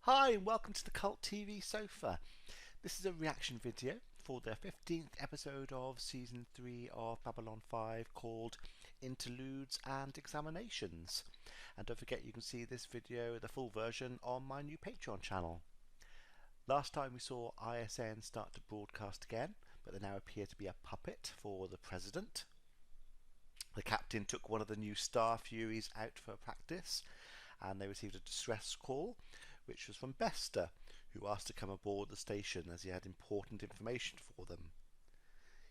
Hi and welcome to the Cult TV Sofa. This is a reaction video for the 15th episode of Season 3 of Babylon 5 called Interludes and Examinations. And don't forget you can see this video, the full version, on my new Patreon channel. Last time we saw ISN start to broadcast again, but they now appear to be a puppet for the President. The captain took one of the new Star Furies out for practice, and they received a distress call, which was from Bester, who asked to come aboard the station as he had important information for them.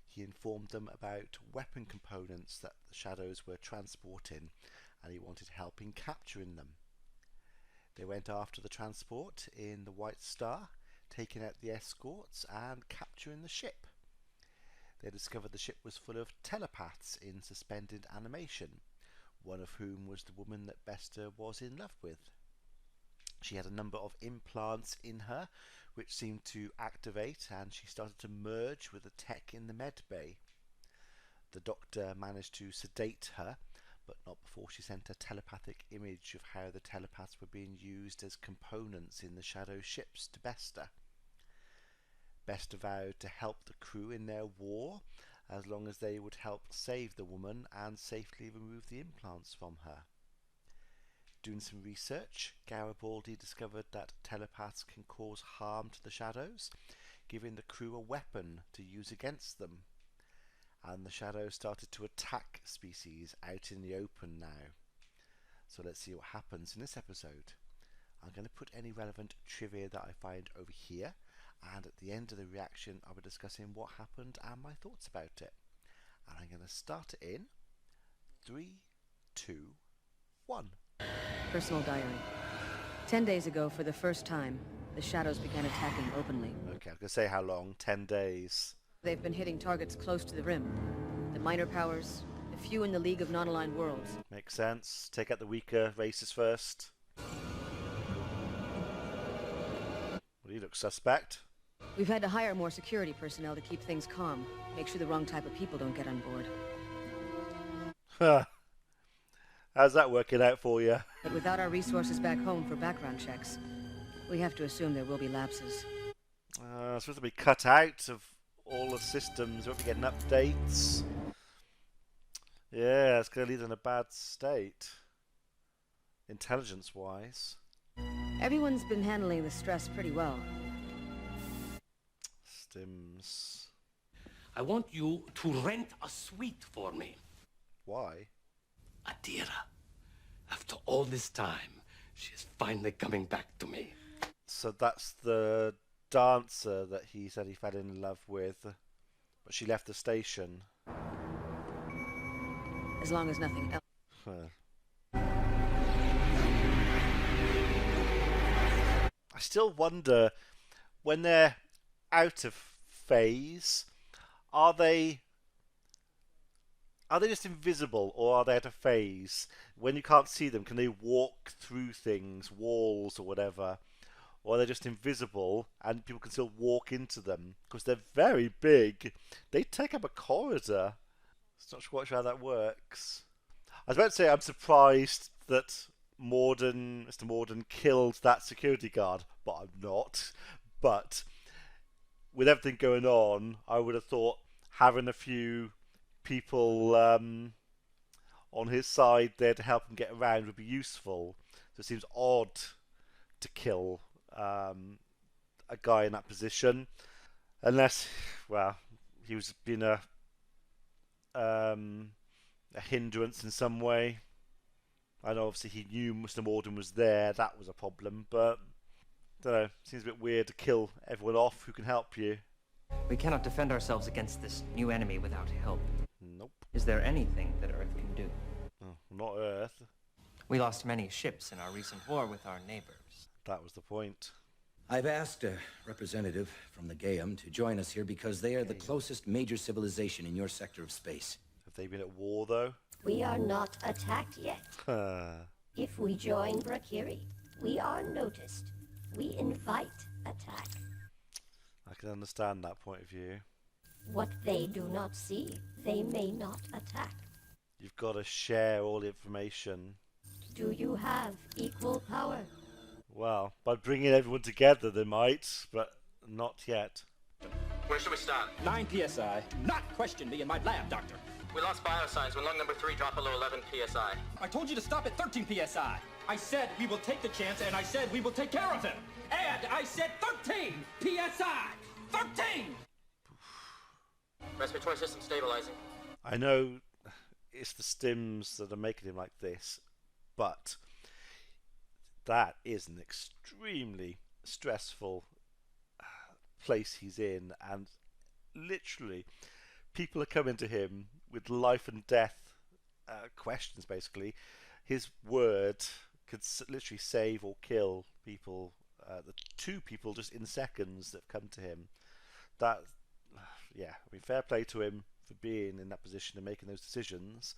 He informed them about weapon components that the Shadows were transporting, and he wanted help in capturing them. They went after the transport in the White Star, taking out the escorts and capturing the ship. They discovered the ship was full of telepaths in suspended animation, one of whom was the woman that Bester was in love with. She had a number of implants in her which seemed to activate, and she started to merge with the tech in the med bay. The doctor managed to sedate her, but not before she sent a telepathic image of how the telepaths were being used as components in the Shadow ships to Bester. Bester vowed to help the crew in their war as long as they would help save the woman and safely remove the implants from her. Doing some research, Garibaldi discovered that telepaths can cause harm to the Shadows, giving the crew a weapon to use against them. And the Shadows started to attack species out in the open now. So let's see what happens in this episode. I'm going to put any relevant trivia that I find over here, and at the end of the reaction I'll be discussing what happened and my thoughts about it. And I'm going to start it in 3, 2, 1. Personal diary. 10 days ago, for the first time, the Shadows began attacking openly. Okay, I'm going to say how long. 10 days. They've been hitting targets close to the rim. The minor powers, the few in the League of Non-Aligned Worlds. Makes sense. Take out the weaker races first. Well, you look suspect. We've had to hire more security personnel to keep things calm. Make sure the wrong type of people don't get on board. Huh. How's that working out for you? But without our resources back home for background checks, we have to assume there will be lapses. It's supposed to be cut out of all the systems. Won't be getting updates. Yeah, it's going to leave them in a bad state. Intelligence-wise. Everyone's been handling the stress pretty well. Stims. I want you to rent a suite for me. Why? Adira, after all this time, she is finally coming back to me. So that's the dancer that he said he fell in love with, but she left the station. As long as nothing else. I still wonder, when they're out of phase, are they just invisible, or are they out of phase? When you can't see them, can they walk through things, walls or whatever? Or are they just invisible and people can still walk into them? Because they're very big. They take up a corridor. I'm not quite sure how that works. I was about to say I'm surprised that Mr. Morden killed that security guard, but I'm not. But with everything going on, I would have thought having a few people on his side there to help him get around would be useful. So it seems odd to kill a guy in that position, unless, well, he was being a hindrance in some way. I know obviously he knew Mr. Morden was there, that was a problem, but I don't know, seems a bit weird to kill everyone off who can help you. We cannot defend ourselves against this new enemy without help. Nope. Is there anything that Earth can do? Oh, not Earth. We lost many ships in our recent war with our neighbors. That was the point. I've asked a representative from the Gaium to join us here because they are the closest major civilization in your sector of space. Have they been at war, though? We are not attacked yet. If we join Brakiri, we are noticed. We invite attack. I can understand that point of view. What they do not see, they may not attack. You've got to share all the information. Do you have equal power? Well, by bringing everyone together they might, but not yet. Where should we start? 9 psi. Not question me in my lab, Doctor. We lost biosigns when lung number 3 dropped below 11 psi. I told you to stop at 13 psi. I said we will take the chance, and I said we will take care of him. And I said 13 psi. 13! Respiratory system stabilizing. I know it's the stims that are making him like this, but that is an extremely stressful place he's in, and literally people are coming to him with life and death questions. Basically, his word could literally save or kill people. The 2 people just in seconds that have come to him. That, yeah, I mean, fair play to him for being in that position and making those decisions,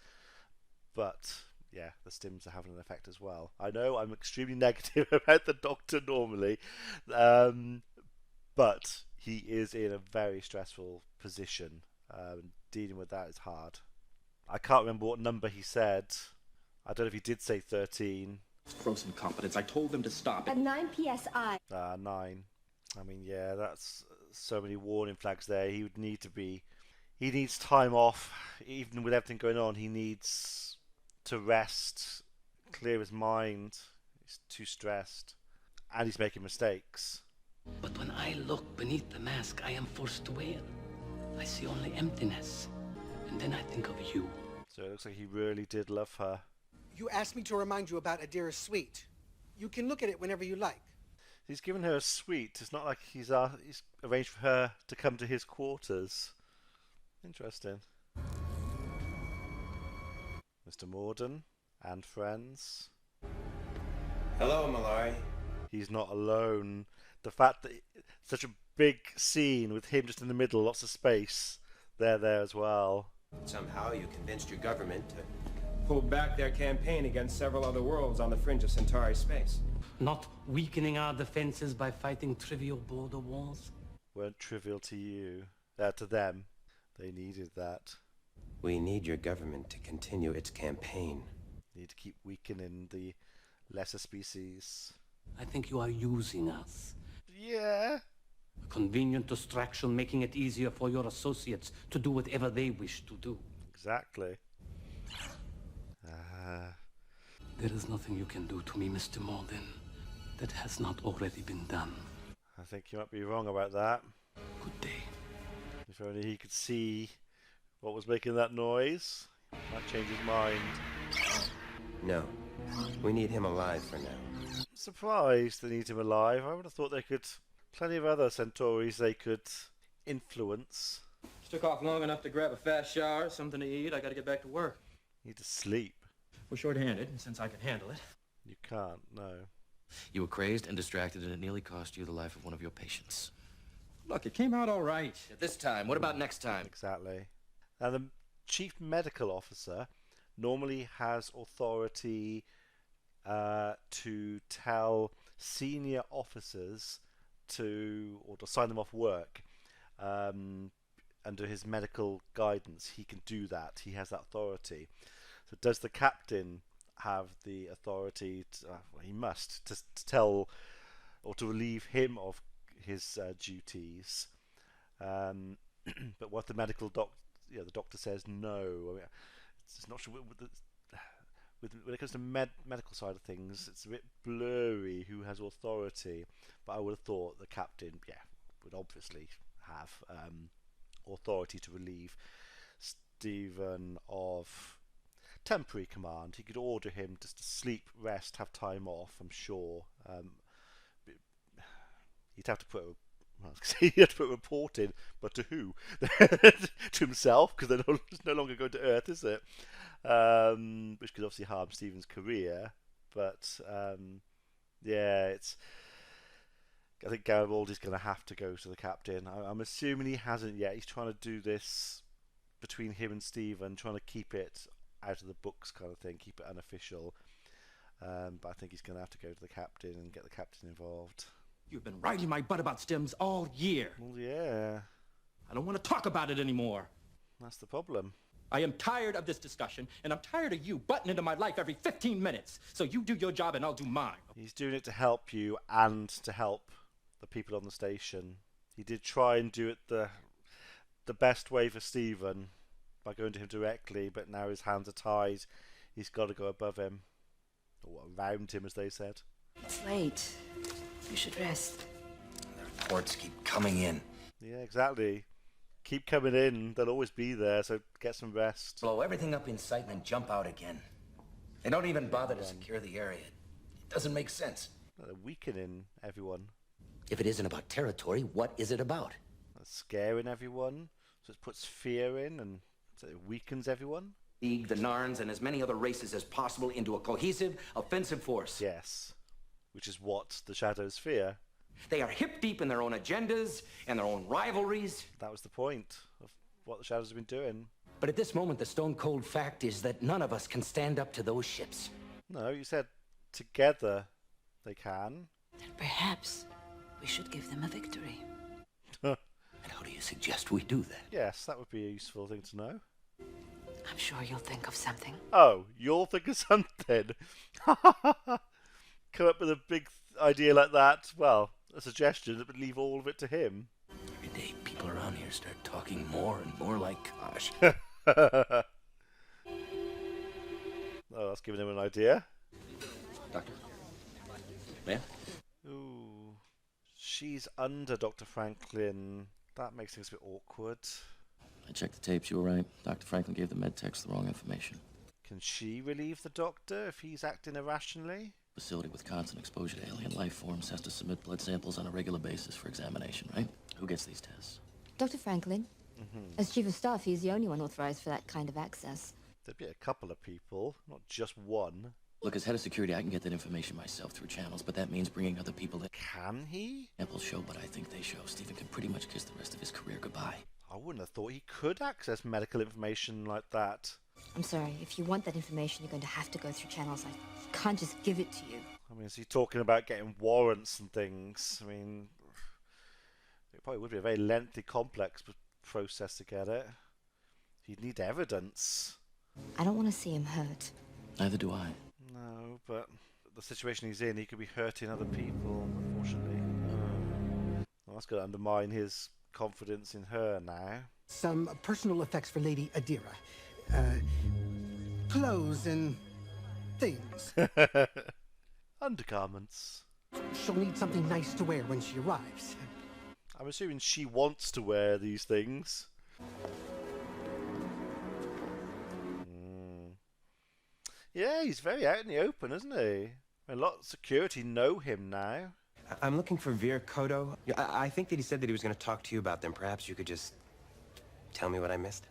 but yeah, the stims are having an effect as well. I know I'm extremely negative about the Doctor normally, but he is in a very stressful position. Dealing with that is hard. I can't remember what number he said. I don't know if he did say 13. Gross incompetence. I told them to stop. At 9 psi. 9. I mean, yeah, that's so many warning flags there. He would need to be... He needs time off. Even with everything going on, he needs to rest, clear his mind. He's too stressed. And he's making mistakes. But when I look beneath the mask I am forced to wear, I see only emptiness. And then I think of you. So it looks like he really did love her. You asked me to remind you about Adira's suite. You can look at it whenever you like. He's given her a suite. It's not like he's arranged for her to come to his quarters. Interesting. Mr. Morden and friends. Hello, Malari. He's not alone. The fact that such a big scene with him just in the middle, lots of space, they're there as well. Somehow you convinced your government to pull back their campaign against several other worlds on the fringe of Centauri space. Not weakening our defenses by fighting trivial border wars. Weren't trivial to you. To them. They needed that. We need your government to continue its campaign. Need to keep weakening the lesser species. I think you are using us. Yeah. A convenient distraction, making it easier for your associates to do whatever they wish to do. Exactly. There is nothing you can do to me, Mr. Morden, that has not already been done. I think you might be wrong about that. Good day. If only he could see what was making that noise, might change his mind. No. We need him alive for now. Surprised they need him alive. I would have thought they could... Plenty of other Centauris they could influence. Just took off long enough to grab a fast shower, something to eat. I gotta get back to work. Need to sleep. We're short-handed, and since I can handle it. You can't, no. You were crazed and distracted, and it nearly cost you the life of one of your patients. Look, it came out all right. This time. What about next time? Exactly. Now, the chief medical officer normally has authority to tell senior officers to sign them off work under his medical guidance. He can do that. He has that authority. So does the captain have the authority to, he must to tell or to relieve him of his duties, but what the medical the doctor says no. I mean, it's not sure when it comes to medical side of things, it's a bit blurry who has authority, but I would have thought the captain would obviously have authority to relieve Stephen of temporary command. He could order him just to sleep, rest, have time off, I'm sure. He'd have to put a report in, but to who? To himself, because it's no longer going to Earth, is it? Which could obviously harm Stephen's career. But I think Garibaldi's going to have to go to the captain. I'm assuming he hasn't yet. He's trying to do this between him and Stephen, trying to keep it out of the books, kind of thing, keep it unofficial. But I think he's going to have to go to the captain and get the captain involved. You've been riding my butt about stims all year. Well, yeah. I don't want to talk about it anymore. That's the problem. I am tired of this discussion, and I'm tired of you butting into my life every 15 minutes. So you do your job and I'll do mine. He's doing it to help you and to help the people on the station. He did try and do it the best way for Stephen by going to him directly, but now his hands are tied. He's got to go above him. Or around him, as they said. It's late. You should rest. The reports keep coming in. Yeah, exactly. Keep coming in. They'll always be there, so get some rest. Blow everything up in sight and then jump out again. They don't even bother to secure the area. It doesn't make sense. They're weakening everyone. If it isn't about territory, what is it about? They're scaring everyone, so it puts fear in and so it weakens everyone. League, the Narns, and as many other races as possible into a cohesive, offensive force. Yes, which is what the Shadows fear. They are hip-deep in their own agendas and their own rivalries. That was the point of what the Shadows have been doing. But at this moment, the stone-cold fact is that none of us can stand up to those ships. No, you said together they can. Then perhaps we should give them a victory. And how do you suggest we do that? Yes, that would be a useful thing to know. I'm sure you'll think of something. Oh, you'll think of something? Come up with a big idea like that? Well, a suggestion, but leave all of it to him. Every day, people around here start talking more and more like Kosh. Oh, that's giving him an idea. Doctor? Ma'am? Ooh. She's under Dr. Franklin. That makes things a bit awkward. I checked the tapes. You were right. Dr. Franklin gave the med techs the wrong information. Can she relieve the doctor if he's acting irrationally? Facility with constant exposure to alien life forms has to submit blood samples on a regular basis for examination, right? Who gets these tests? Dr. Franklin. As Chief of Staff, he's the only one authorized for that kind of access. There'd be a couple of people, not just one. Look, as head of security, I can get that information myself through channels, but that means bringing other people in. Can he? Samples show what I think they show. Stephen can pretty much kiss the rest of his career goodbye. I wouldn't have thought he could access medical information like that. I'm sorry, if you want that information, you're going to have to go through channels. I can't just give it to you. I mean, is he talking about getting warrants and things? I mean, it probably would be a very lengthy, complex process to get it. You'd need evidence. I don't want to see him hurt. Neither do I. No, but the situation he's in, he could be hurting other people, unfortunately. Well, that's going to undermine his confidence in her now. Some personal effects for Lady Adira. Clothes and things. Undergarments. She'll need something nice to wear when she arrives. I'm assuming she wants to wear these things. Yeah, he's very out in the open, isn't he? A lot of security know him now. I'm looking for Veer Kodo. I think that he said that he was going to talk to you about them. Perhaps you could just tell me what I missed.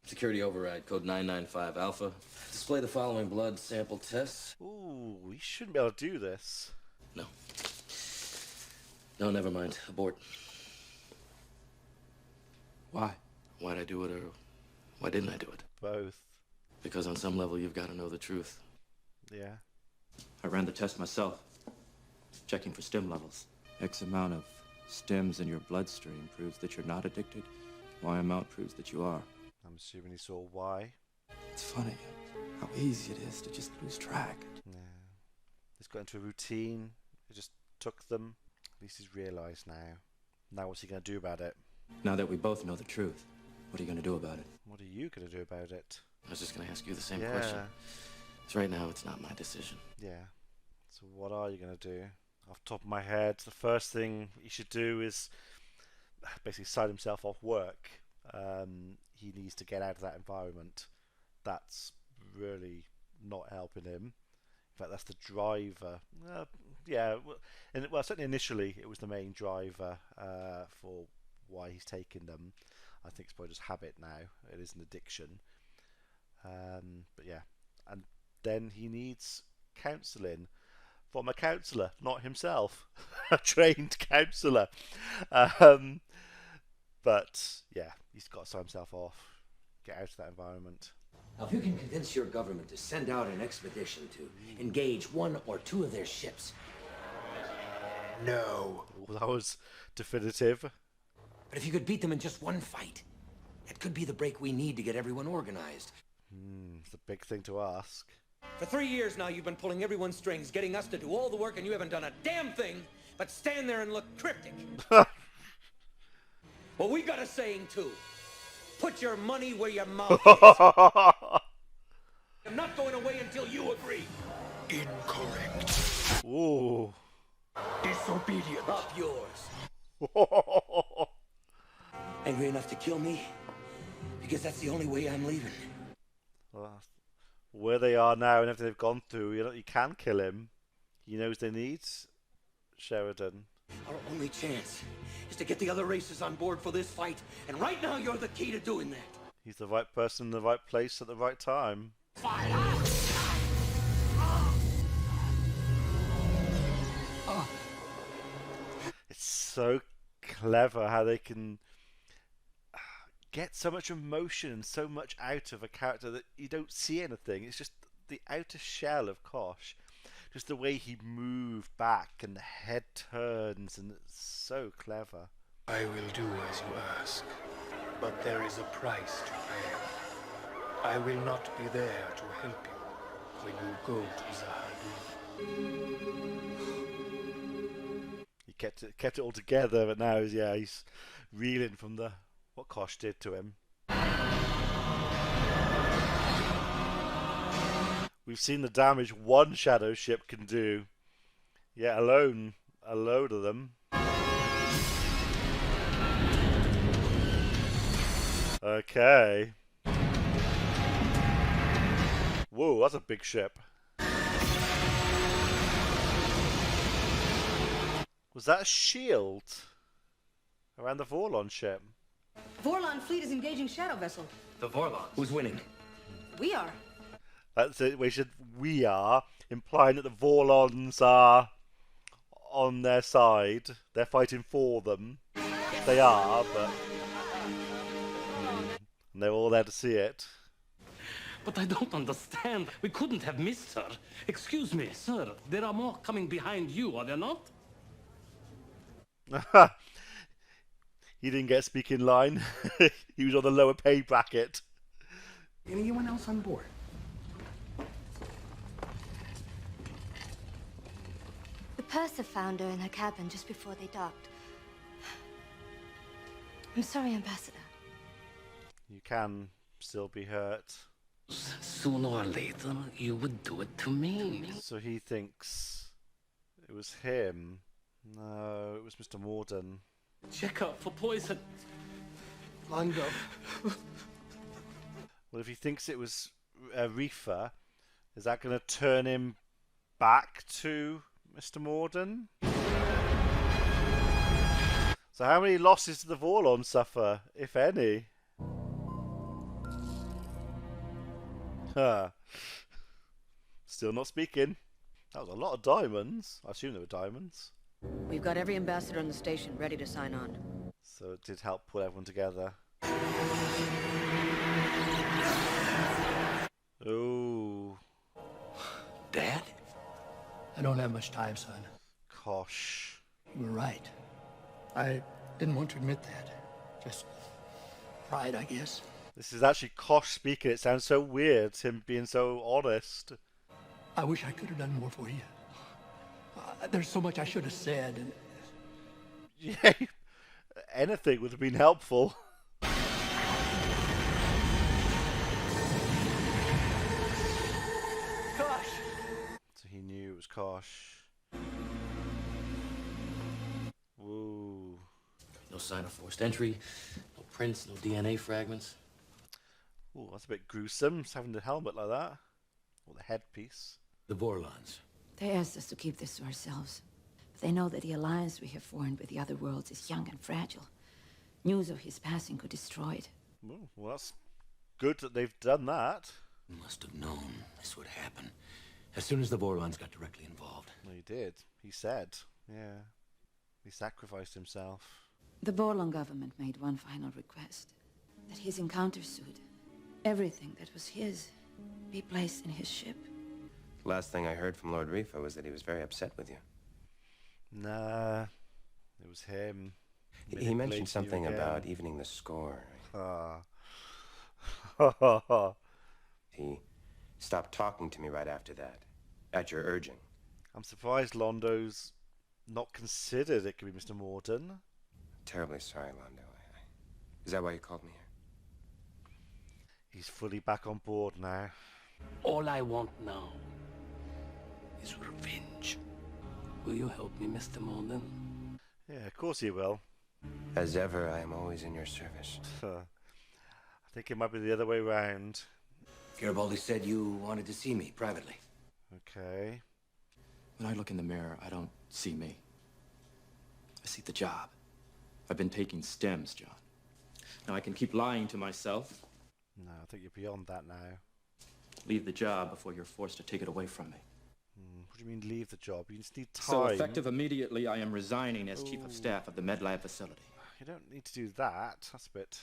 Security override, code 995 Alpha. Display the following blood sample tests. Ooh, we shouldn't be able to do this. No. No, never mind. Abort. Why? Why'd I do it, or why didn't I do it? Both. Because on some level, you've got to know the truth. Yeah. I ran the test myself, checking for stim levels. X amount of stims in your bloodstream proves that you're not addicted. Y amount proves that you are. I'm assuming he saw why. It's funny how easy it is to just lose track. Yeah. He's got into a routine. He just took them. At least he's realised now. Now what's he going to do about it? Now that we both know the truth, what are you going to do about it? What are you going to do about it? I was just going to ask you the same question. So right now, it's not my decision. Yeah. So what are you going to do? Off the top of my head, the first thing he should do is basically sign himself off work. He needs to get out of that environment. That's really not helping him. In fact, that's the driver. Well, certainly initially it was the main driver for why he's taking them. I think it's probably just habit now. It is an addiction. But yeah, and then he needs counselling from a counsellor, not himself, a trained counsellor. But yeah, he's got to sign himself off, get out of that environment. Now, if you can convince your government to send out an expedition to engage one or two of their ships. No. Well, that was definitive. But if you could beat them in just one fight, It could be the break we need to get everyone organized. It's a big thing to ask. For 3 years now, you've been pulling everyone's strings, getting us to do all the work, and you haven't done a damn thing but stand there and look cryptic. Well, we got a saying, too. Put your money where your mouth is. I'm not going away until you agree. Incorrect. Ooh. Disobedient. Up yours. Angry enough to kill me? Because that's the only way I'm leaving. Well, where they are now and everything they've gone through, you can kill him. He knows they need Sheridan. Our only chance is to get the other races on board for this fight, and right now you're the key to doing that. He's the right person in the right place at the right time. It's so clever how they can get so much emotion and so much out of a character that you don't see anything. It's just the outer shell of Kosh. Just the way he moved back and the head turns, and it's so clever. I will do as you ask, but there is a price to pay. I will not be there to help you when you go to Zahadu. He kept it all together, but now he's reeling from what Kosh did to him. We've seen the damage one shadow ship can do, yet alone a load of them. Okay. Whoa, that's a big ship. Was that a shield around the Vorlon ship? Vorlon fleet is engaging shadow vessel. The Vorlons. Who's winning? We are. That's it. We are implying that the Vorlons are on their side. They're fighting for them. They are, but and they're all there to see it. But I don't understand. We couldn't have missed her. Excuse me, sir. There are more coming behind you, are there not? He didn't get speaking line. He was on the lower pay bracket. Anyone else on board? The purser found her in her cabin just before they docked. I'm sorry, Ambassador. You can still be hurt. Sooner or later, you would do it to me. So he thinks it was him. No, it was Mr. Morden. Check out for poison. Londo. Well, if he thinks it was Reefer, is that going to turn him back to Mr. Morden? So how many losses did the Vorlon suffer, if any? Still not speaking. That was a lot of diamonds. I assume they were diamonds. We've got every ambassador on the station ready to sign on. So it did help pull everyone together. Oh. Dad? I don't have much time, son. Kosh. You were right. I didn't want to admit that. Just pride, I guess. This is actually Kosh speaking. It sounds so weird, him being so honest. I wish I could have done more for you. There's so much I should have said. And... Yeah, anything would have been helpful. Kosh! So he knew it was Kosh. Woo. No sign of forced entry, no prints, no DNA fragments. Ooh, that's a bit gruesome, just having the helmet like that. Or the headpiece. The Vorlons. They asked us to keep this to ourselves. But they know that the alliance we have formed with the other worlds is young and fragile. News of his passing could destroy it. Ooh, well, that's good that they've done that. Must have known this would happen. As soon as the Vorlons got directly involved. Well, he did. He said. Yeah. He sacrificed himself. The Vorlon government made one final request. That his encounter suit, everything that was his, be placed in his ship. Last thing I heard from Lord Reefer was that he was very upset with you. Nah, it was him. He mentioned something about evening the score. He stopped talking to me right after that, at your urging. I'm surprised Londo's not considered it could be Mr. Morden. Terribly sorry, Londo. Is that why you called me here? He's fully back on board now. All I want now is revenge. Will you help me, Mr. Morden? Yeah, of course he will. As ever, I am always in your service. I think it might be the other way round. Garibaldi said you wanted to see me privately. Okay. When I look in the mirror, I don't see me. I see the job. I've been taking stems, John. Now I can keep lying to myself. No, I think you're beyond that now. Leave the job before you're forced to take it away from me. What do you mean leave the job? You just need time. So effective immediately, I am resigning as Chief of Staff of the MedLab facility. You don't need to do that. That's a bit...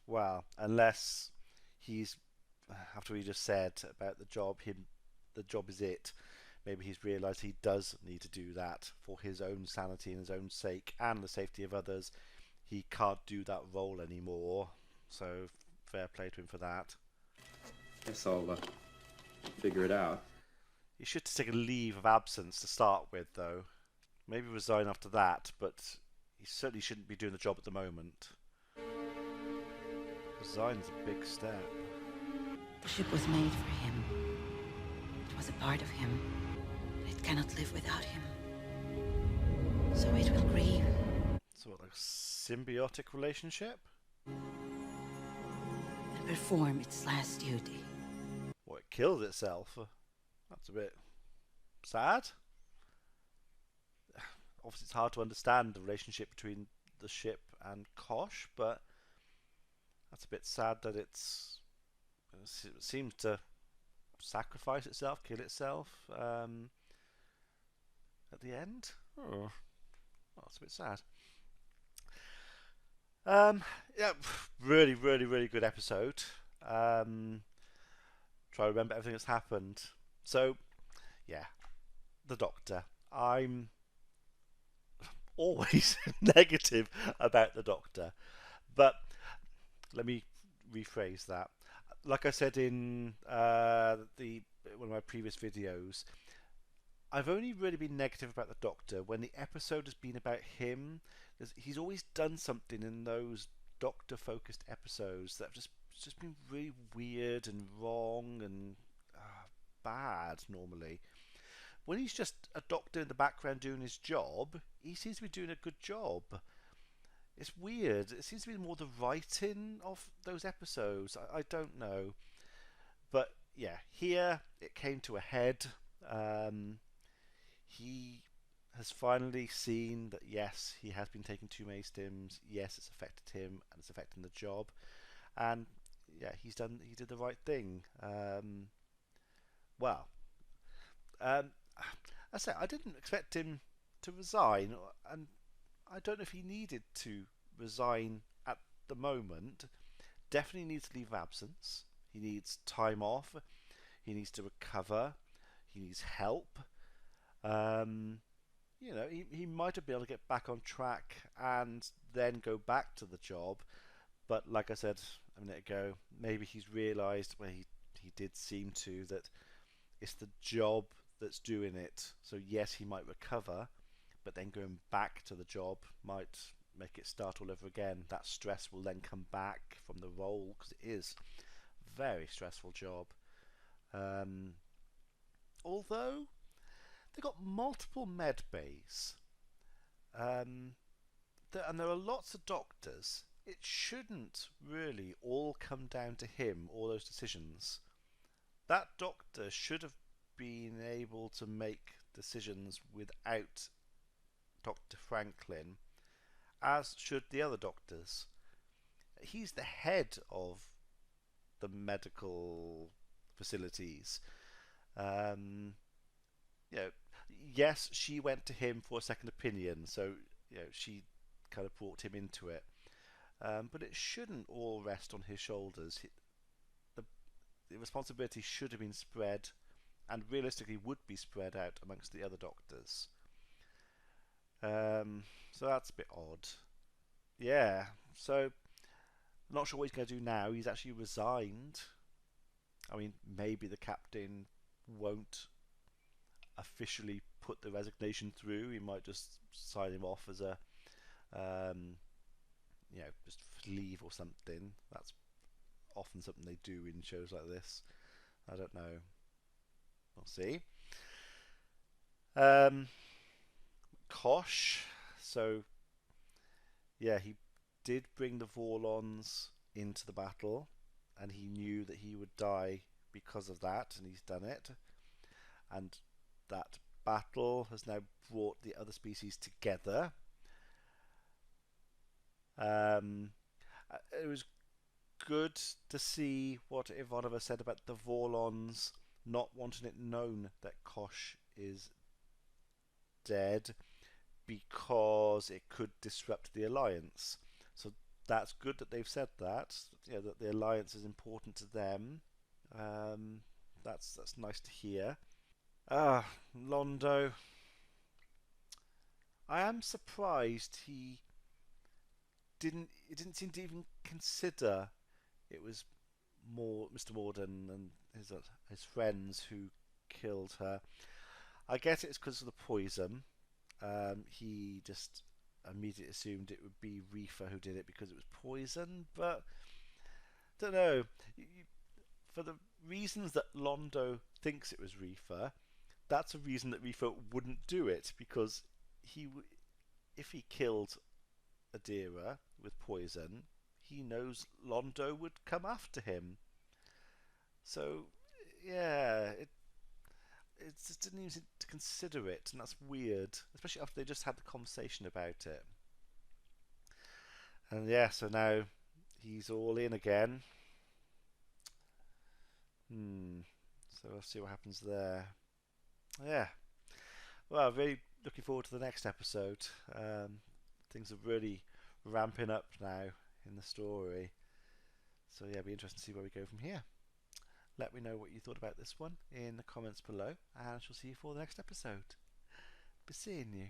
Well, unless he's... After he just said about the job, the job is it. Maybe he's realised he does need to do that for his own sanity and his own sake and the safety of others. He can't do that role anymore. So, fair play to him for that. Guess I'll figure it out. He should take a leave of absence to start with, though. Maybe resign after that, but he certainly shouldn't be doing the job at the moment. Resign's a big step. The ship was made for him. It was a part of him. It cannot live without him. So it will grieve. So what, like a symbiotic relationship? And perform its last duty. What, it killed itself? That's a bit sad. Obviously it's hard to understand the relationship between the ship and Kosh, but that's a bit sad that it seems to sacrifice itself, kill itself at the end. Oh, that's a bit sad. Yeah, really, really, really good episode. Try to remember everything that's happened. So, yeah, the Doctor. I'm always negative about the Doctor, but let me rephrase that. Like I said in one of my previous videos, I've only really been negative about the Doctor when the episode has been about him. He's always done something in those Doctor-focused episodes that have just been really weird and wrong and bad normally. When he's just a doctor in the background doing his job, he seems to be doing a good job. It's weird. It seems to be more the writing of those episodes. I don't know. But yeah, here it came to a head. He has finally seen that yes, he has been taking too many stims. Yes, it's affected him and it's affecting the job. And yeah, he did the right thing. I say I didn't expect him to resign, and I don't know if he needed to resign at the moment. Definitely needs leave of absence. He needs time off. He needs to recover. He needs help. You know, he might have been able to get back on track and then go back to the job. But like I said a minute ago, maybe he's realised, well, he did seem to, that it's the job that's doing it. So yes, he might recover, but then going back to the job might make it start all over again. That stress will then come back from the role, because it is a very stressful job. Although they've got multiple med bays, and there are lots of doctors. It shouldn't really all come down to him, all those decisions. That doctor should have been able to make decisions without Dr. Franklin, as should the other doctors. He's the head of the medical facilities. You know, yes, she went to him for a second opinion, so you know, she kind of brought him into it. But it shouldn't all rest on his shoulders. The responsibility should have been spread, and realistically would be spread out amongst the other doctors. So that's a bit odd. Yeah, so Not sure what he's going to do now. He's actually resigned. I mean, maybe the captain won't officially put the resignation through. He might just sign him off as a, just leave or something. That's often something they do in shows like this. I don't know. We'll see. Kosh. So, yeah, he did bring the Vorlons into the battle, and he knew that he would die because of that, and he's done it. And that battle has now brought the other species together. It was good to see what Ivanova said about the Vorlons not wanting it known that Kosh is dead because it could disrupt the alliance. So that's good that they've said that. That the alliance is important to them. That's nice to hear. Londo. I am surprised he didn't seem to even consider it was more Mr. Morden and his friends who killed her. I guess it's because of the poison. He just immediately assumed it would be Reefer who did it because it was poison, but don't know. For the reasons that Londo thinks it was Reefer, that's a reason that Reefer wouldn't do it, because if he killed Adira with poison, he knows Londo would come after him. So, yeah, it just didn't even to consider it, and that's weird, especially after they just had the conversation about it. And yeah, so now he's all in again. So we'll see what happens there. Yeah. Well, really looking forward to the next episode. Things are really ramping up now in the story. So yeah, it'll be interesting to see where we go from here. Let me know what you thought about this one in the comments below, and I shall see you for the next episode. Be seeing you.